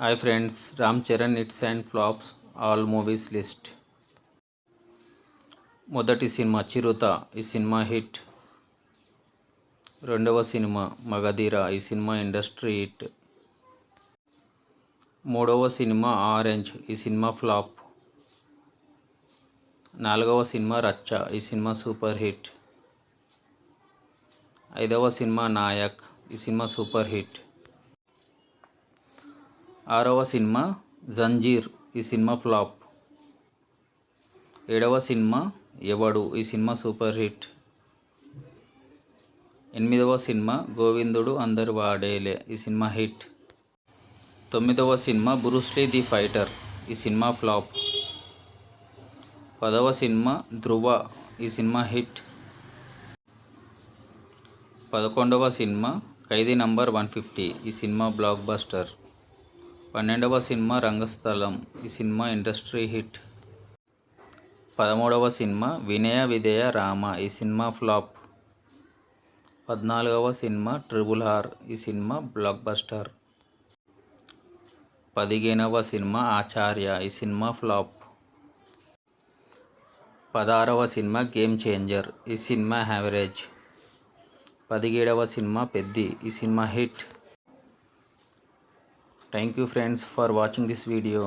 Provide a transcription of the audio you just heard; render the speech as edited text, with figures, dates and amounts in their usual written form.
Hi friends, Ram Charan hits and flops all movies list. మొదటి cinema చిరుత, ఈ cinema hit. రెండవ cinema Magadheera, ఈ cinema industry hit. మూడవ cinema orange, ఈ cinema flop. నాలుగవ సినిమా రచ్చ, ఈ సినిమా సూపర్ హిట్. ఐదవ సినిమా నాయక్, ఈ సినిమా సూపర్ హిట్. ఆరవ సినిమా జంజీర్, ఈ సినిమా ఫ్లాప్. ఏడవ సినిమా ఎవడు, ఈ సినిమా సూపర్ హిట్. ఎనిమిదవ సినిమా గోవిందుడు అందరు వాడేలే, ఈ సినిమా హిట్. తొమ్మిదవ సినిమా బ్రూస్లీ ది ఫైటర్, ఈ సినిమా ఫ్లాప్. పదవ సినిమా ధ్రువ, ఈ సినిమా హిట్. 11వ సినిమా ఖైదీ నంబర్ 150, ఈ సినిమా బ్లాక్ బస్టర్. 12వ సినిమా రంగస్థలం, ఈ సినిమా ఇండస్ట్రీ హిట్. 13వ సినిమా వినయ విధేయ రామ, ఈ సినిమా ఫ్లాప్. 14వ సినిమా ట్రిపుల్ ఆర్, ఈ సినిమా బ్లాక్ బస్టర్. 15వ సినిమా ఆచార్య, ఈ సినిమా ఫ్లాప్. 16వ సినిమా గేమ్ చేంజర్, ఈ సినిమా యావరేజ్. 17వ సినిమా పెద్ది, ఈ cinema hit. Thank you friends for watching this video.